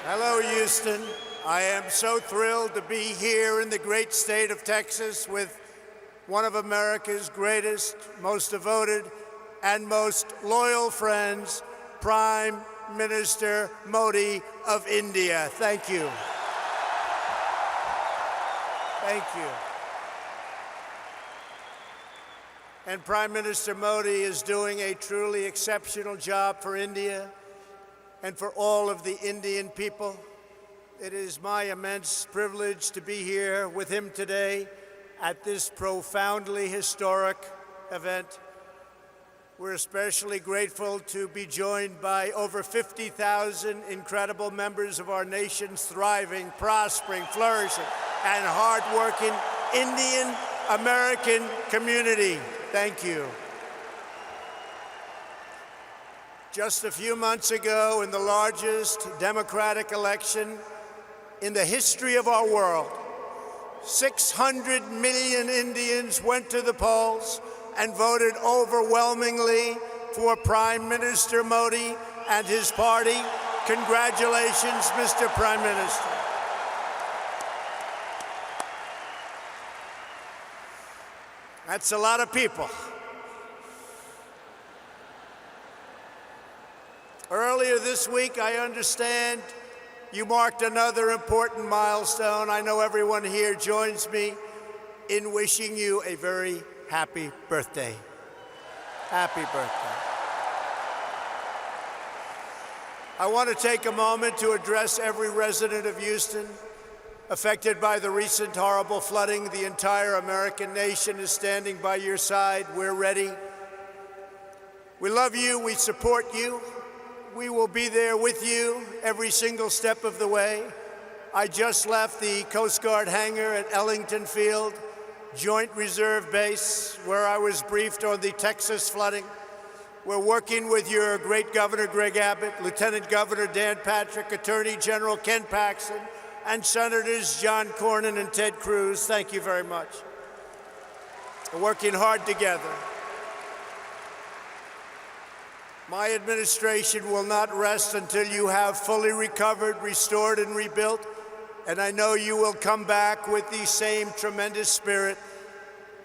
Hello, Houston. I am so thrilled to be here in the great state of Texas with one of America's greatest, most devoted, and most loyal friends, Prime Minister Modi of India. Thank you. Thank you. And Prime Minister Modi is doing a truly exceptional job for India and for all of the Indian people. It is my immense privilege to be here with him today at this profoundly historic event. We're especially grateful to be joined by over 50,000 incredible members of our nation's thriving, prospering, flourishing, and hardworking Indian American community. Thank you. Just a few months ago, in the largest democratic election in the history of our world, 600 million Indians went to the polls and voted overwhelmingly for Prime Minister Modi and his party. Congratulations, Mr. Prime Minister. That's a lot of people. Earlier this week, I understand you marked another important milestone. I know everyone here joins me in wishing you a very happy birthday. Happy birthday. I want to take a moment to address every resident of Houston affected by the recent horrible flooding. The entire American nation is standing by your side. We're ready. We love you. We support you. We will be there with you every single step of the way. I just left the Coast Guard hangar at Ellington Field, Joint Reserve Base, where I was briefed on the Texas flooding. We're working with your great Governor Greg Abbott, Lieutenant Governor Dan Patrick, Attorney General Ken Paxton, and Senators John Cornyn and Ted Cruz. Thank you very much. We're working hard together. My administration will not rest until you have fully recovered, restored, and rebuilt. And I know you will come back with the same tremendous spirit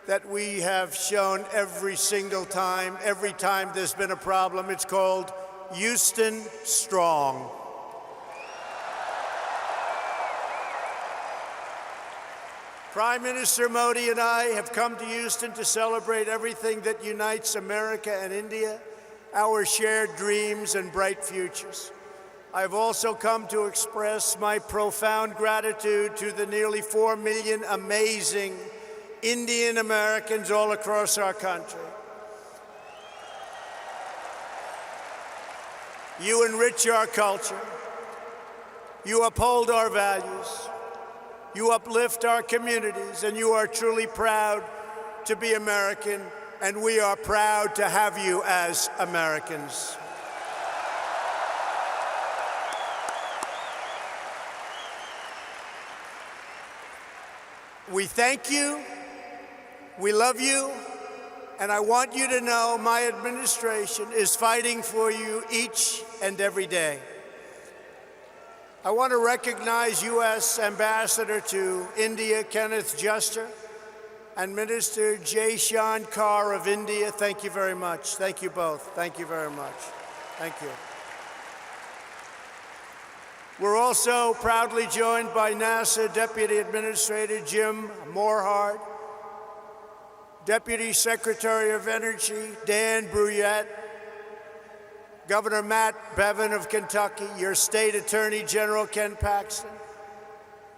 that we have shown every single time. Every time there's been a problem, it's called Houston Strong. Prime Minister Modi and I have come to Houston to celebrate everything that unites America and India, our shared dreams and bright futures. I've also come to express my profound gratitude to the nearly 4 million amazing Indian Americans all across our country. You enrich our culture. You uphold our values. You uplift our communities, and you are truly proud to be American, and we are proud to have you as Americans. We thank you, we love you, and I want you to know my administration is fighting for you each and every day. I want to recognize U.S. Ambassador to India, Kenneth Juster, and Minister Jaishankar Carr of India. Thank you very much. Thank you both. Thank you very much. Thank you. We're also proudly joined by NASA Deputy Administrator Jim Morehart, Deputy Secretary of Energy Dan Brouillette, Governor Matt Bevin of Kentucky, your State Attorney General Ken Paxton,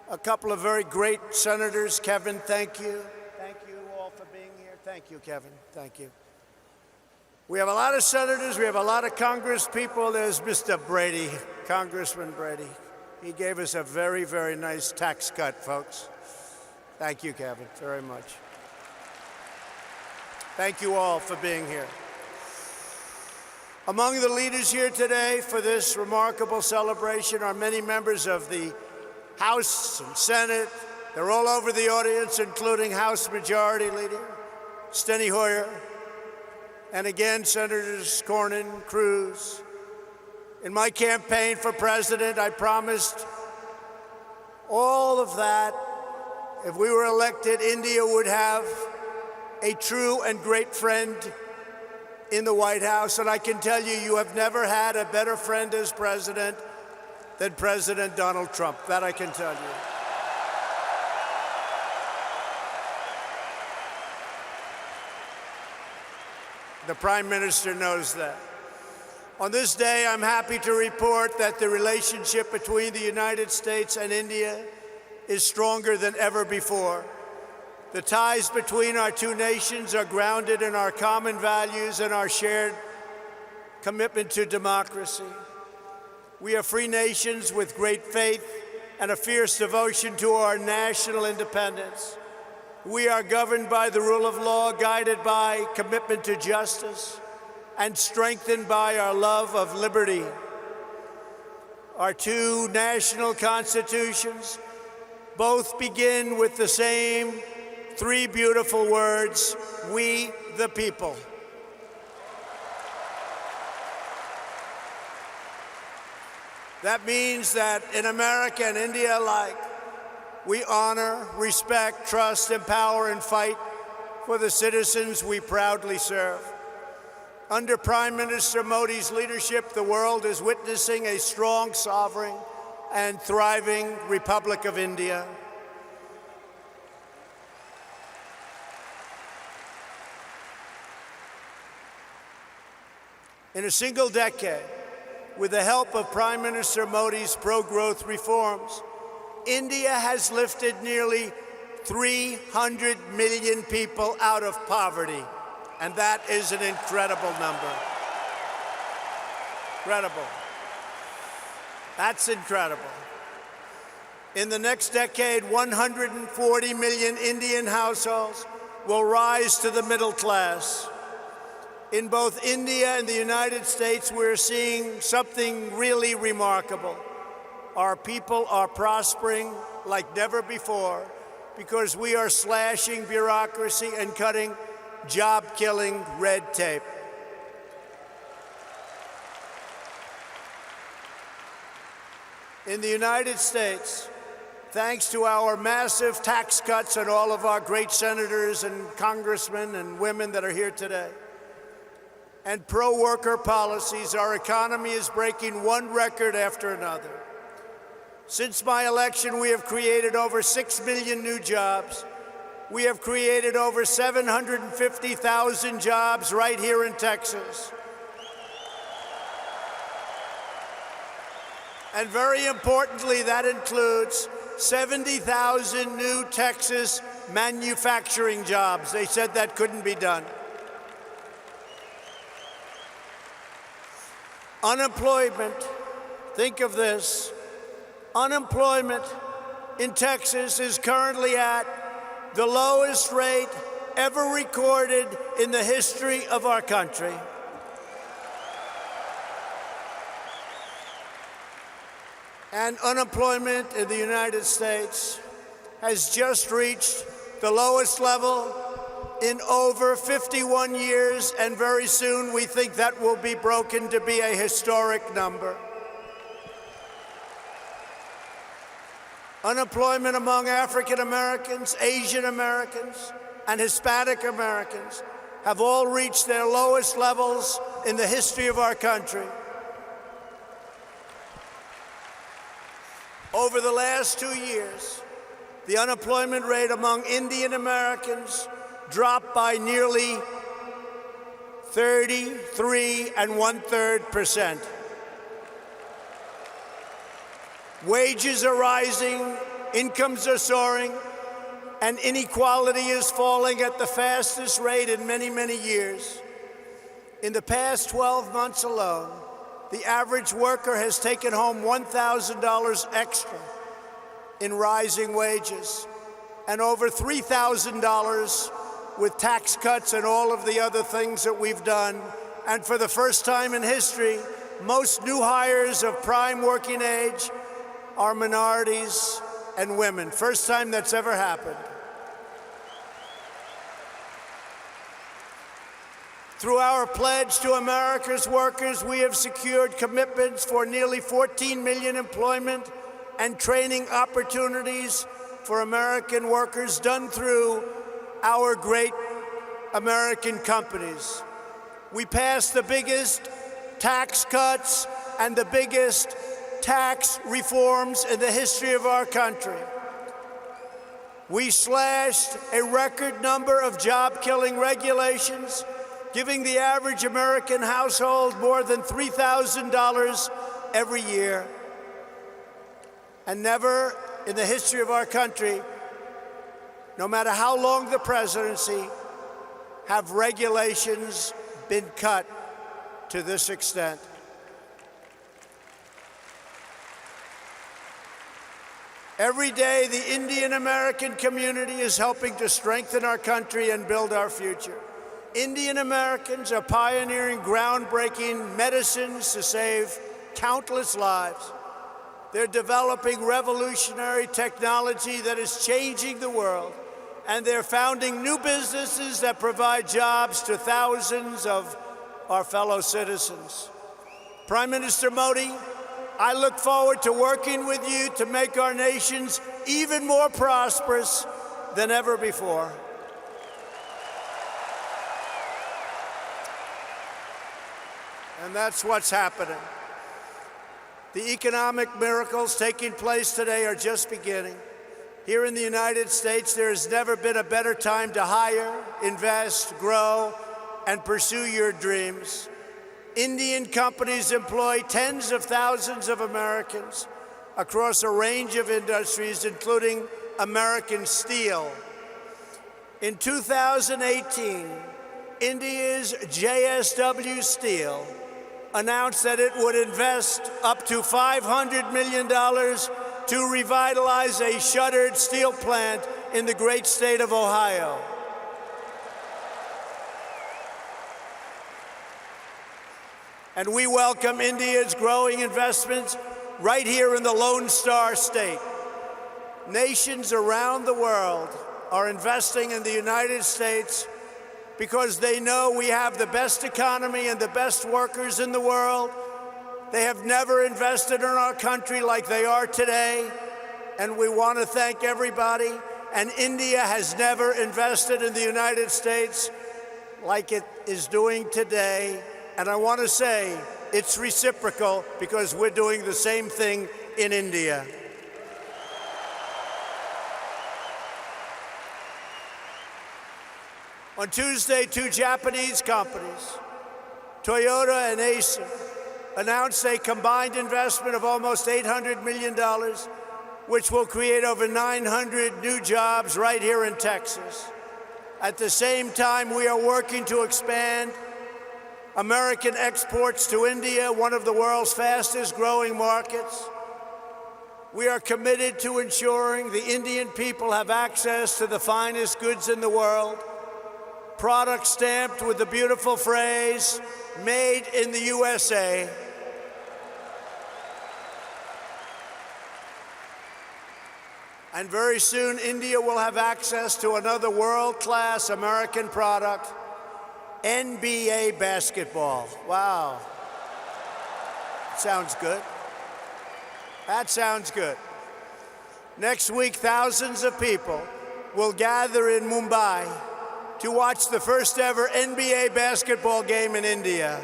a couple of very great senators. Kevin, thank you. Thank you all for being here. Thank you, Kevin. Thank you. We have a lot of senators. We have a lot of Congress people. There's Mr. Brady, Congressman Brady. He gave us a very, very nice tax cut, folks. Thank you, Kevin, very much. Thank you all for being here. Among the leaders here today for this remarkable celebration are many members of the House and Senate. They're all over the audience, including House Majority Leader Steny Hoyer, and again, Senators Cornyn, Cruz, In my campaign for president, I promised all of that. If we were elected, India would have a true and great friend in the White House. And I can tell you, you have never had a better friend as president than President Donald Trump. That I can tell you. The Prime Minister knows that. On this day, I'm happy to report that the relationship between the United States and India is stronger than ever before. The ties between our two nations are grounded in our common values and our shared commitment to democracy. We are free nations with great faith and a fierce devotion to our national independence. We are governed by the rule of law, guided by commitment to justice, and strengthened by our love of liberty. Our two national constitutions both begin with the same three beautiful words: we the people. That means that in America and India alike, we honor, respect, trust, empower, and fight for the citizens we proudly serve. Under Prime Minister Modi's leadership, the world is witnessing a strong, sovereign, and thriving Republic of India. In a single decade, with the help of Prime Minister Modi's pro-growth reforms, India has lifted nearly 300 million people out of poverty, and that is an incredible number. Incredible. That's incredible. In the next decade, 140 million Indian households will rise to the middle class. In both India and the United States, we're seeing something really remarkable. Our people are prospering like never before because we are slashing bureaucracy and cutting job-killing red tape. In the United States, thanks to our massive tax cuts and all of our great senators and congressmen and women that are here today, and pro-worker policies, our economy is breaking one record after another. Since my election, we have created over 6 million new jobs. We have created over 750,000 jobs right here in Texas. And very importantly, that includes 70,000 new Texas manufacturing jobs. They said that couldn't be done. Unemployment, think of this, unemployment in Texas is currently at the lowest rate ever recorded in the history of our country. And unemployment in the United States has just reached the lowest level in over 51 years, and very soon we think that will be broken to be a historic number. Unemployment among African Americans, Asian Americans, and Hispanic Americans have all reached their lowest levels in the history of our country. Over the last 2 years, the unemployment rate among Indian Americans dropped by nearly 33 1/3%. Wages are rising, incomes are soaring, and inequality is falling at the fastest rate in many, many years. In the past 12 months alone, the average worker has taken home $1,000 extra in rising wages, and over $3,000 with tax cuts and all of the other things that we've done. And for the first time in history, most new hires of prime working age are minorities and women. First time that's ever happened. Through our pledge to America's workers, we have secured commitments for nearly 14 million employment and training opportunities for American workers done through our great American companies. We passed the biggest tax cuts and the biggest tax reforms in the history of our country. We slashed a record number of job-killing regulations, giving the average American household more than $3,000 every year. And never in the history of our country, no matter how long the presidency, have regulations been cut to this extent. Every day, the Indian American community is helping to strengthen our country and build our future. Indian Americans are pioneering groundbreaking medicines to save countless lives. They're developing revolutionary technology that is changing the world, and they're founding new businesses that provide jobs to thousands of our fellow citizens. Prime Minister Modi, I look forward to working with you to make our nations even more prosperous than ever before. And that's what's happening. The economic miracles taking place today are just beginning. Here in the United States, there has never been a better time to hire, invest, grow, and pursue your dreams. Indian companies employ tens of thousands of Americans across a range of industries, including American steel. In 2018, India's JSW Steel announced that it would invest up to $500 million to revitalize a shuttered steel plant in the great state of Ohio. And we welcome India's growing investments right here in the Lone Star State. Nations around the world are investing in the United States because they know we have the best economy and the best workers in the world. They have never invested in our country like they are today, and we want to thank everybody. And India has never invested in the United States like it is doing today. And I want to say it's reciprocal because we're doing the same thing in India. On Tuesday, two Japanese companies, Toyota and Acer, announced a combined investment of almost $800 million, which will create over 900 new jobs right here in Texas. At the same time, we are working to expand American exports to India, one of the world's fastest growing markets. We are committed to ensuring the Indian people have access to the finest goods in the world, products stamped with the beautiful phrase, "Made in the USA." And very soon, India will have access to another world-class American product, NBA basketball. Wow. Sounds good. That sounds good. Next week, thousands of people will gather in Mumbai to watch the first ever NBA basketball game in India.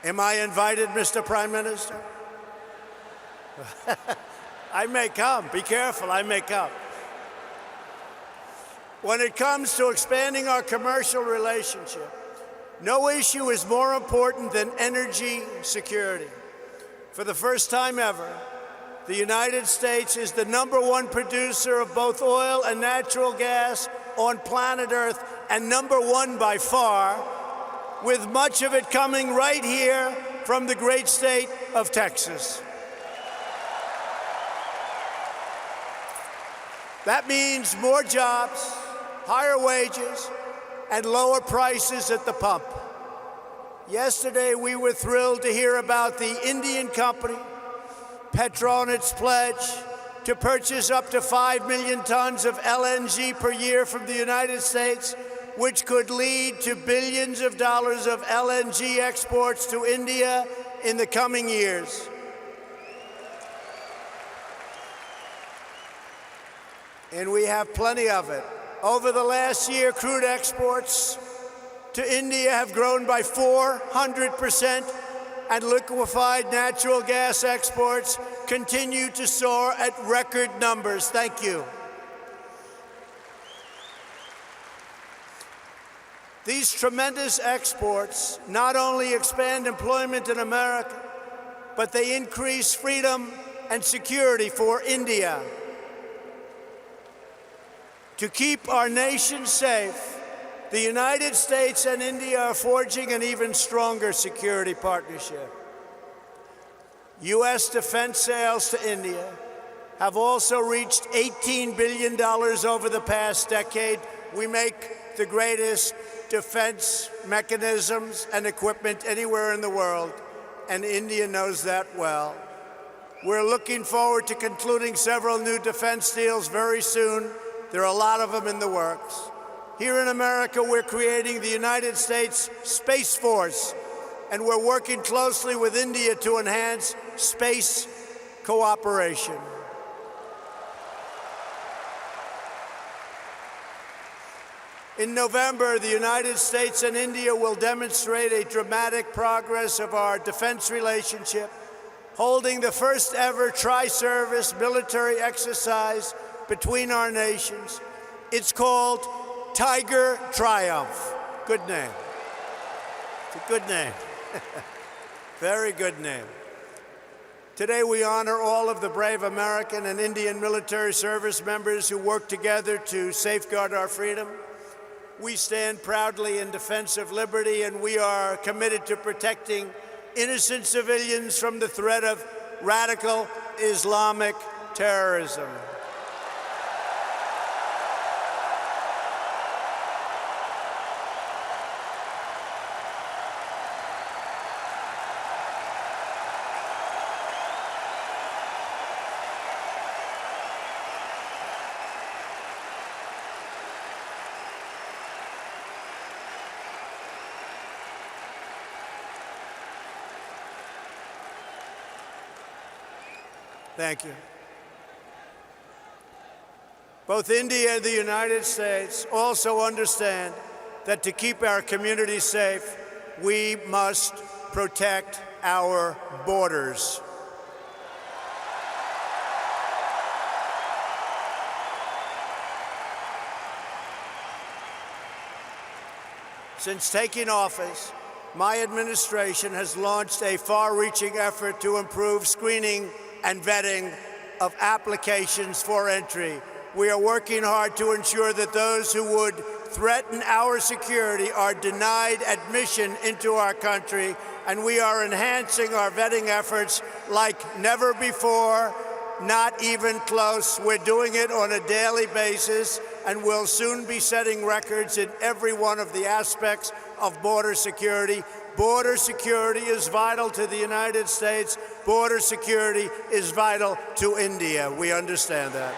Am I invited, Mr. Prime Minister? I may come. Be careful, I may come. When it comes to expanding our commercial relationship, no issue is more important than energy security. For the first time ever, the United States is the #1 producer of both oil and natural gas on planet Earth, and #1 by far, with much of it coming right here from the great state of Texas. That means more jobs, higher wages, and lower prices at the pump. Yesterday, we were thrilled to hear about the Indian company, Petronet's pledge to purchase up to 5 million tons of LNG per year from the United States, which could lead to billions of dollars of LNG exports to India in the coming years. And we have plenty of it. Over the last year, crude exports to India have grown by 400%, and liquefied natural gas exports continue to soar at record numbers. Thank you. These tremendous exports not only expand employment in America, but they increase freedom and security for India. To keep our nation safe, the United States and India are forging an even stronger security partnership. U.S. defense sales to India have also reached $18 billion over the past decade. We make the greatest defense mechanisms and equipment anywhere in the world, and India knows that well. We're looking forward to concluding several new defense deals very soon. There are a lot of them in the works. Here in America, we're creating the United States Space Force, and we're working closely with India to enhance space cooperation. In November, the United States and India will demonstrate a dramatic progress of our defense relationship, holding the first ever tri-service military exercise between our nations. It's called Tiger Triumph. Good name. It's a good name. Very good name. Today we honor all of the brave American and Indian military service members who work together to safeguard our freedom. We stand proudly in defense of liberty, and we are committed to protecting innocent civilians from the threat of radical Islamic terrorism. Thank you. Both India and the United States also understand that to keep our communities safe, we must protect our borders. Since taking office, my administration has launched a far-reaching effort to improve screening and vetting of applications for entry. We are working hard to ensure that those who would threaten our security are denied admission into our country, and we are enhancing our vetting efforts like never before, not even close. We're doing it on a daily basis, and we'll soon be setting records in every one of the aspects of border security. Border security is vital to the United States. Border security is vital to India. We understand that.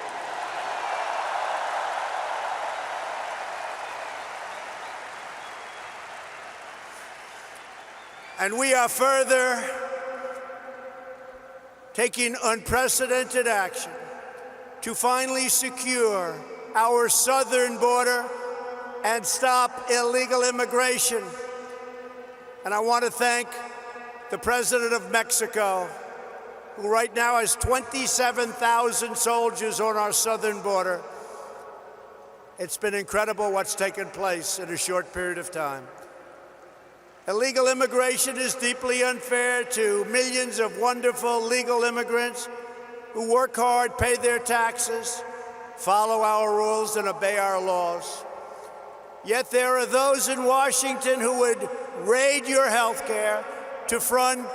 And we are further taking unprecedented action to finally secure our southern border and stop illegal immigration. And I want to thank the President of Mexico, who right now has 27,000 soldiers on our southern border. It's been incredible what's taken place in a short period of time. Illegal immigration is deeply unfair to millions of wonderful legal immigrants who work hard, pay their taxes, follow our rules, and obey our laws. Yet there are those in Washington who would raid your health care to fund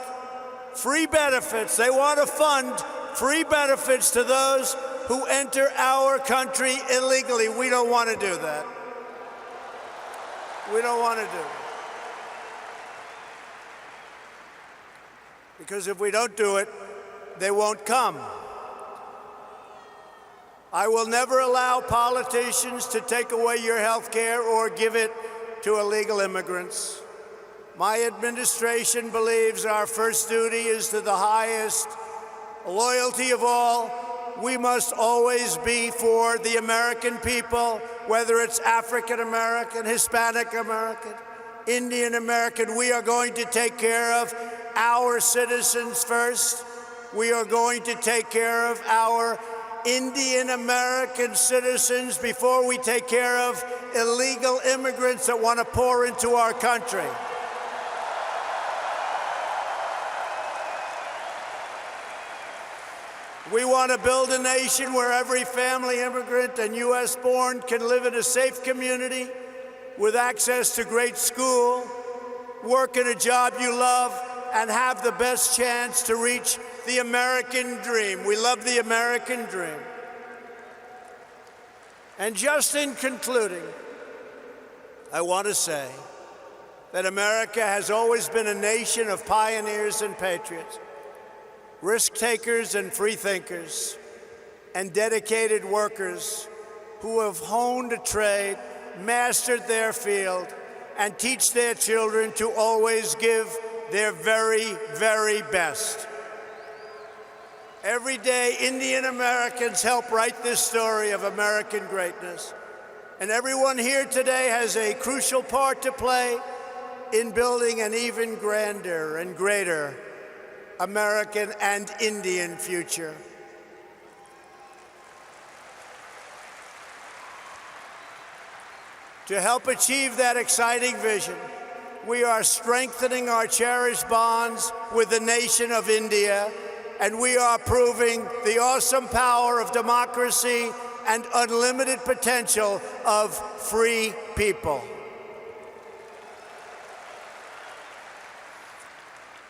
free benefits. They want to fund free benefits to those who enter our country illegally. We don't want to do that. We don't want to do it. Because if we don't do it, they won't come. I will never allow politicians to take away your health care or give it to illegal immigrants. My administration believes our first duty is to the highest loyalty of all. We must always be for the American people, whether it's African American, Hispanic American, Indian American. We are going to take care of our citizens first. We are going to take care of our Indian American citizens before we take care of illegal immigrants that want to pour into our country. We want to build a nation where every family immigrant and U.S. born can live in a safe community with access to great school, work in a job you love, and have the best chance to reach the American dream. We love the American dream. And just in concluding, I want to say that America has always been a nation of pioneers and patriots, risk-takers and free-thinkers, and dedicated workers who have honed a trade, mastered their field, and teach their children to always give their very, very best. Every day, Indian Americans help write this story of American greatness. And everyone here today has a crucial part to play in building an even grander and greater American and Indian future. To help achieve that exciting vision, we are strengthening our cherished bonds with the nation of India, and we are proving the awesome power of democracy and unlimited potential of free people.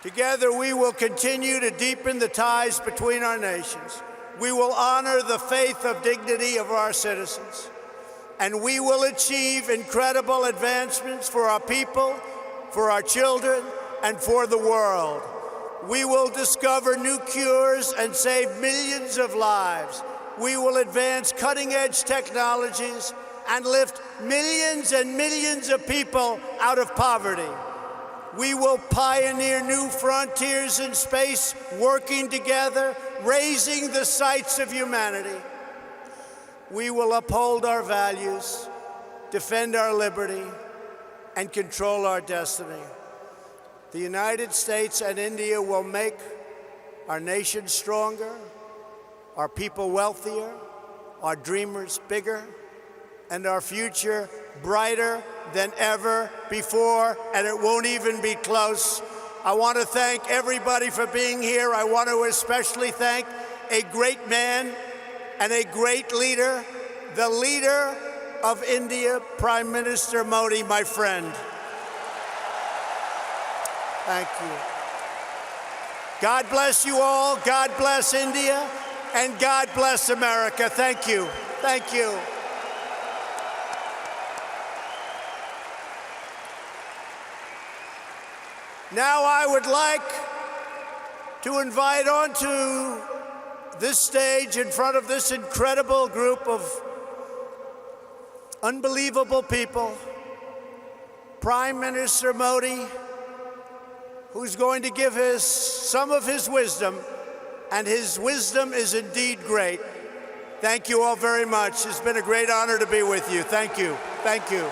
Together, we will continue to deepen the ties between our nations. We will honor the faith of dignity of our citizens, and we will achieve incredible advancements for our people, for our children, and for the world. We will discover new cures and save millions of lives. We will advance cutting-edge technologies and lift millions and millions of people out of poverty. We will pioneer new frontiers in space, working together, raising the sights of humanity. We will uphold our values, defend our liberty, and control our destiny. The United States and India will make our nation stronger, our people wealthier, our dreamers bigger, and our future brighter than ever before, and it won't even be close. I want to thank everybody for being here. I want to especially thank a great man and a great leader, the leader of India, Prime Minister Modi, my friend. Thank you. God bless you all. God bless India, and God bless America. Thank you. Thank you. Now I would like to invite onto this stage, in front of this incredible group of unbelievable people, Prime Minister Modi, who's going to give some of his wisdom, and his wisdom is indeed great. Thank you all very much. It's been a great honor to be with you. Thank you. Thank you.